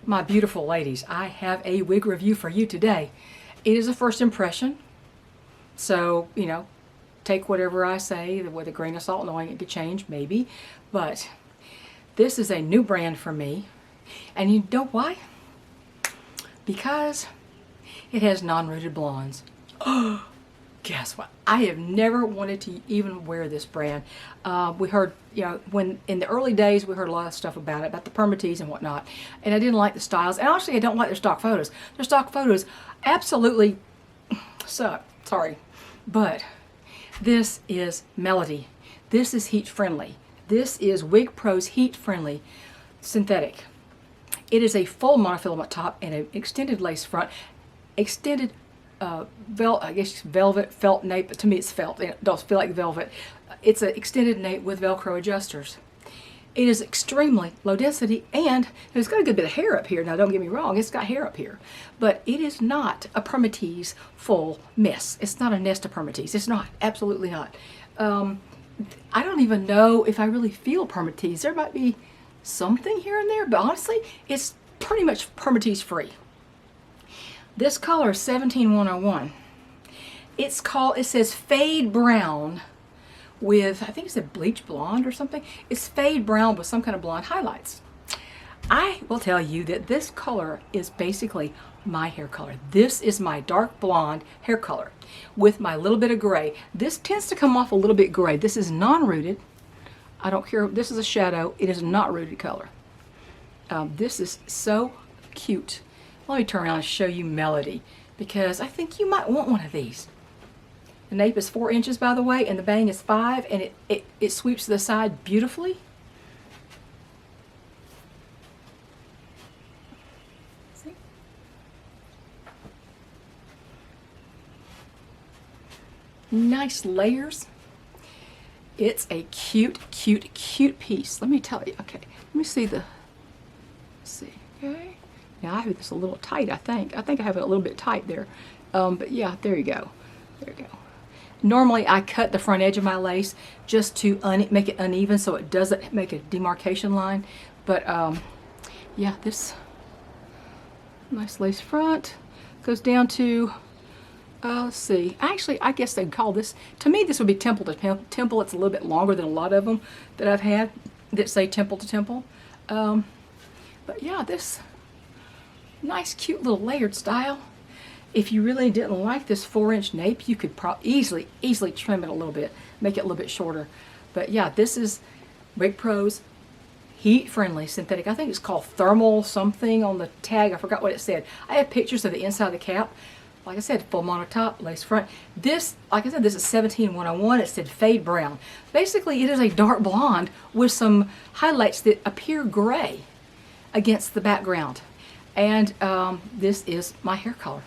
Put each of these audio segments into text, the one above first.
My beautiful ladies, I have a wig review for you today. It is a first impression, so, take whatever I say with a grain of salt, knowing it could change, maybe. But this is a new brand for me. And you know why? Because it has non-rooted blondes. Oh, guess what? I have never wanted to even wear this brand. We heard, when in the early days, we heard a lot of stuff about it, about the permatease and whatnot. And I didn't like the styles. And honestly, I don't like their stock photos. Their stock photos absolutely suck. Sorry. But this is Melody. This is heat friendly. This is WigPro's heat friendly synthetic. It is a full monofilament top and an extended lace front. Extended I guess velvet, felt nape, but to me it's felt. It does feel like velvet. It's an extended nape with Velcro adjusters. It is extremely low density, and it's got a good bit of hair up here. Now don't get me wrong, it's got hair up here. But it is not a permatease full mess. It's not a nest of permatease. It's not. Absolutely not. I don't even know if I really feel permatease. There might be something here and there, but honestly, it's pretty much permatease free. This color is 17101. It says fade brown with, I think it's a bleach blonde or something. It's fade brown with some kind of blonde highlights. I will tell you that this color is basically my hair color. This is my dark blonde hair color with my little bit of gray. This tends to come off a little bit gray. This is non-rooted. I don't care. This is a shadow. It is not rooted color. This is so cute. Let me turn around and show you Melody, because I think you might want one of these. The nape is 4 inches, by the way, and the bang is 5, and it sweeps to the side beautifully. See? Nice layers. It's a cute, cute, cute piece. Let me tell you. Okay, let me see let's see. Okay. Now I have this a little tight, I think. I think I have it a little bit tight there. But yeah, there you go. There you go. Normally I cut the front edge of my lace just to make it uneven so it doesn't make a demarcation line. But yeah, this nice lace front goes down to, let's see. Actually, I guess they'd call this, to me this would be temple to temple. It's a little bit longer than a lot of them that I've had that say temple to temple. But yeah, this nice cute little layered style. If you really didn't like this 4-inch nape, you could easily trim it a little bit, make it a little bit shorter. But yeah, this is WigPro's heat friendly synthetic. I think it's called thermal something on the tag. I forgot what it said. I have pictures of the inside of the cap. Like I said, full mono top, lace front. This, like I said, this is 17101. It said fade brown. Basically, it is a dark blonde with some highlights that appear gray against the background. And this is my hair color.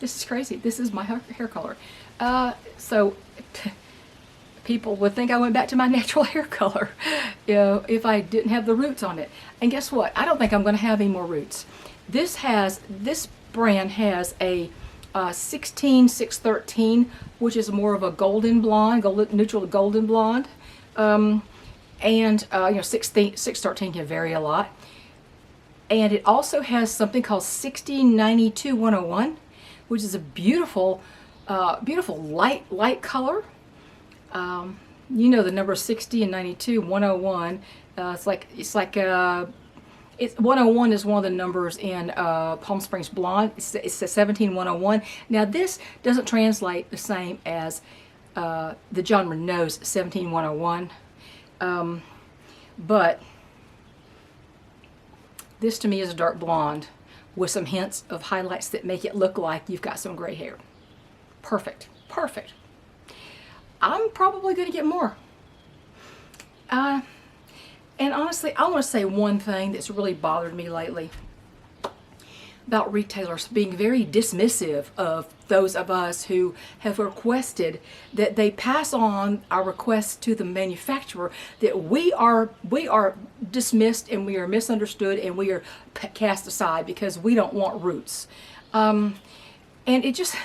This is crazy. This is my hair color. So people would think I went back to my natural hair color, if I didn't have the roots on it. And guess what? I don't think I'm going to have any more roots. This brand has a 16613, which is more of a golden blonde, neutral to golden blonde. And 613 can vary a lot. And it also has something called 1692101, which is a beautiful, beautiful light color. The number 60 and 92, 101. It's 101 is one of the numbers in Palm Springs Blonde. It's a 17101. Now this doesn't translate the same as the John Renault's 17101, but this to me is a dark blonde with some hints of highlights that make it look like you've got some gray hair. Perfect. Perfect. I'm probably going to get more. And honestly, I want to say one thing that's really bothered me lately about retailers being very dismissive of those of us who have requested that they pass on our requests to the manufacturer, that we are dismissed and we are misunderstood and we are cast aside because we don't want roots. And it just,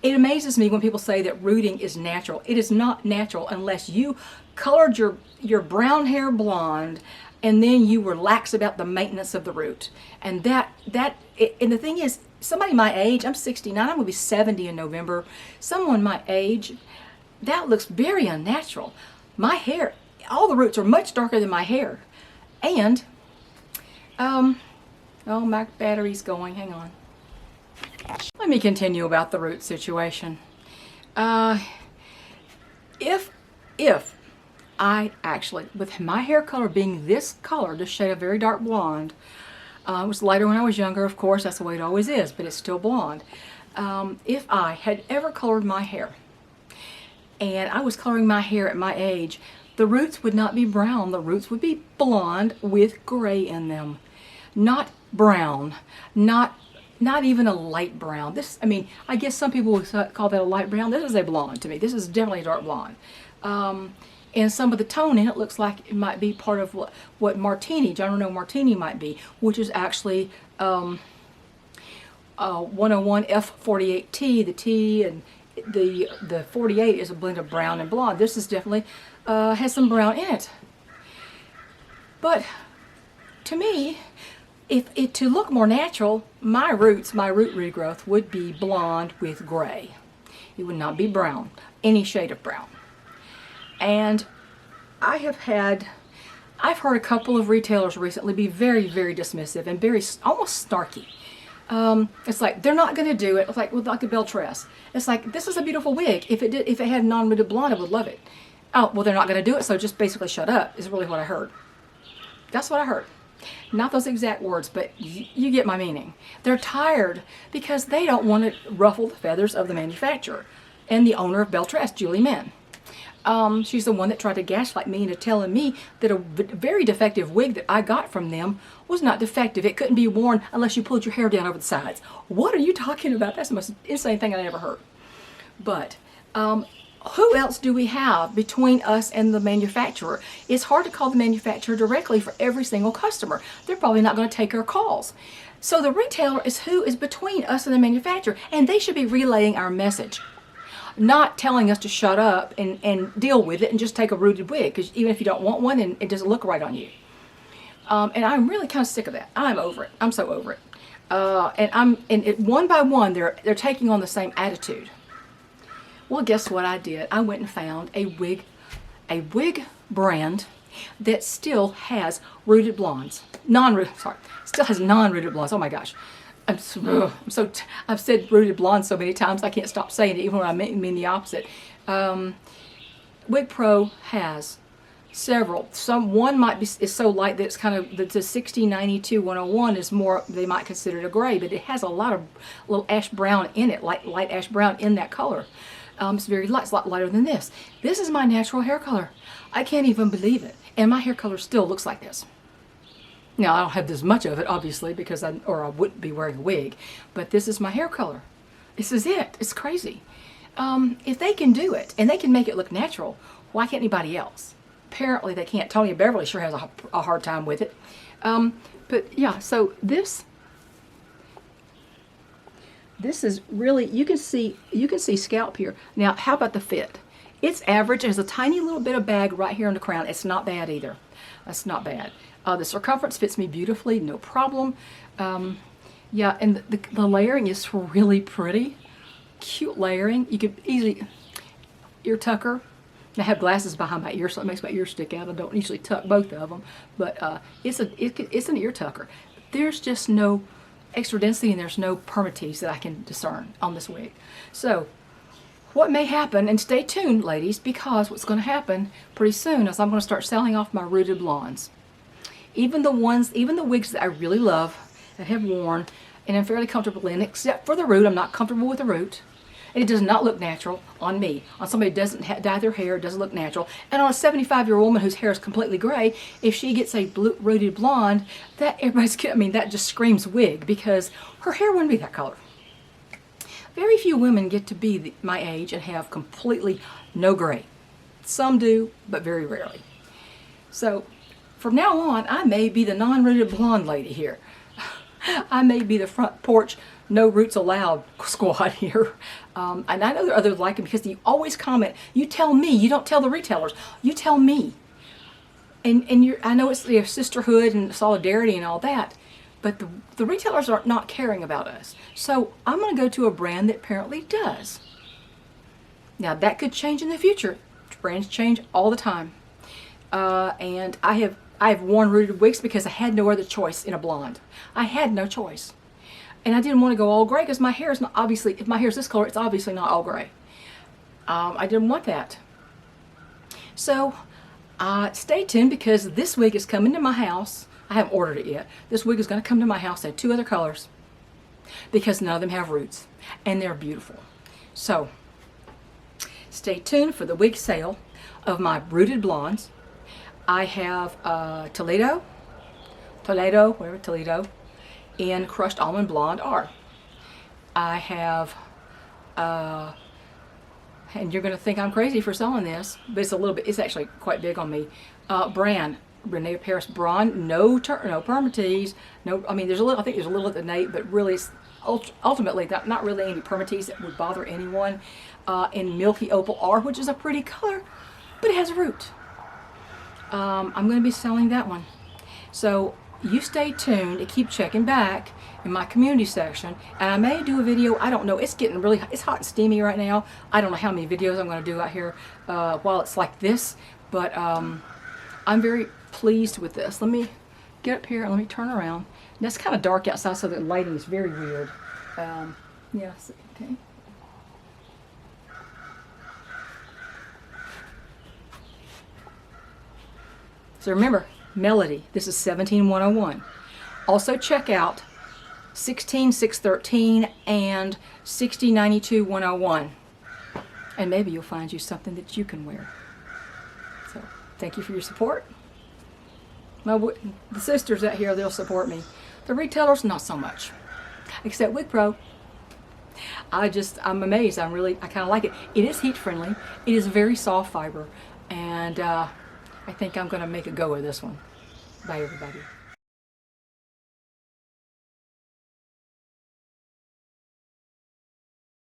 It amazes me when people say that rooting is natural. It is not natural unless you colored your brown hair blonde and then you were lax about the maintenance of the root. And and the thing is, somebody my age, I'm 69, I'm gonna be 70 in November. Someone my age, that looks very unnatural. My hair, all the roots are much darker than my hair. And, oh, my battery's going, hang on. Let me continue about the root situation. If I actually, with my hair color being this color, this shade of very dark blonde, it was lighter when I was younger, of course, that's the way it always is, but it's still blonde. If I had ever colored my hair, and I was coloring my hair at my age, the roots would not be brown, the roots would be blonde with gray in them. Not brown, not even a light brown. This, I mean, I guess some people would call that a light brown. This is a blonde to me. This is definitely a dark blonde. And some of the tone in it looks like it might be part of what Martini, John Renault Martini might be, which is actually 101 F48T. The T and the 48 is a blend of brown and blonde. This is definitely has some brown in it. But to me, to look more natural, my root regrowth would be blonde with gray. It would not be brown, any shade of brown. And I've heard a couple of retailers recently be very, very dismissive and very almost snarky. It's like, they're not going to do it. It's like, well, like a belle tress. It's like, this is a beautiful wig. If it had non-rooted blonde, I would love it. Oh, well, they're not going to do it, so just basically shut up, is really what I heard. That's what I heard. Not those exact words, but you get my meaning. They're tired because they don't want to ruffle the feathers of the manufacturer and the owner of Belle Tress, Julie Min. She's the one that tried to gaslight me into telling me that a very defective wig that I got from them was not defective. It couldn't be worn unless you pulled your hair down over the sides. What are you talking about? That's the most insane thing I ever heard. But who else do we have between us and the manufacturer? It's hard to call the manufacturer directly for every single customer. They're probably not going to take our calls. So the retailer is who is between us and the manufacturer, and they should be relaying our message. Not telling us to shut up and deal with it and just take a rooted wig, because even if you don't want one and it doesn't look right on you. And I'm really kind of sick of that. I'm over it. I'm so over it. And one by one, they're taking on the same attitude. Well, guess what I did? I went and found a wig brand that still has rooted blondes. Still has non-rooted blondes. Oh my gosh. I've said rooted blonde so many times I can't stop saying it, even when I mean the opposite. WigPro has several. One is so light that it's kind of the 6092 101 is more, they might consider it a gray, but it has a lot of little ash brown in it, light ash brown in that color. It's very light. It's a lot lighter than this. This is my natural hair color. I can't even believe it, and my hair color still looks like this. Now, I don't have this much of it, obviously, because I wouldn't be wearing a wig, but this is my hair color. This is it. It's crazy. If they can do it, and they can make it look natural, why can't anybody else? Apparently, they can't. Tonya Beverly sure has a hard time with it. But, yeah, so this is really, you can see scalp here. Now, how about the fit? It's average. There's a tiny little bit of bag right here on the crown. It's not bad either. That's not bad. The circumference fits me beautifully, no problem. Yeah, and the layering is really pretty. Cute layering. You could easily ear tucker. I have glasses behind my ear, so it makes my ears stick out. I don't usually tuck both of them, but it's an ear tucker. There's just no extra density and there's no permatease that I can discern on this wig. So what may happen, and stay tuned, ladies, because what's going to happen pretty soon is I'm going to start selling off my rooted blondes. Even the wigs that I really love, that I have worn, and I'm fairly comfortable in, except for the root. I'm not comfortable with the root. And it does not look natural on me. On somebody who doesn't dye their hair, it doesn't look natural. And on a 75-year-old woman whose hair is completely gray, if she gets a rooted blonde, that just screams wig, because her hair wouldn't be that color. Very few women get to be my age and have completely no gray. Some do, but very rarely. So from now on, I may be the non-rooted blonde lady here. I may be the front porch no roots allowed squad here. And I know there are others like it because you always comment, you tell me, you don't tell the retailers, you tell me. And I know it's sisterhood and solidarity and all that, but the retailers are not caring about us. So I'm going to go to a brand that apparently does. Now that could change in the future. Brands change all the time. And I have worn rooted wigs because I had no other choice in a blonde. I had no choice. And I didn't want to go all gray because my hair is not obviously, if my hair is this color, it's obviously not all gray. I didn't want that. So stay tuned because this wig is coming to my house. I haven't ordered it yet. This wig is going to come to my house in 2 other colors because none of them have roots and they're beautiful. So stay tuned for the wig sale of my rooted blondes. I have Toledo, in crushed almond blonde R. I have, and you're going to think I'm crazy for selling this, but it's actually quite big on me. Brand, Renee Paris Braun, no permatease, I mean, I think there's a little at the nape, but really, ultimately, not really any permatease that would bother anyone. In Milky Opal R, which is a pretty color, but it has a root. I'm going to be selling that one. So you stay tuned and keep checking back in my community section. And I may do a video, I don't know, it's hot and steamy right now. I don't know how many videos I'm going to do out here while it's like this, but I'm very pleased with this. Let me get up here and let me turn around. And it's kind of dark outside, so the lighting is very weird. Yeah, okay. So remember, Melody, this is 17101. Also check out 16613 and 6092101. And maybe you'll find you something that you can wear. So thank you for your support. The sisters out here, they'll support me. The retailers, not so much. Except WigPro. I'm amazed. I kind of like it. It is heat friendly. It is very soft fiber. And I think I'm going to make a go of this one. Bye, everybody.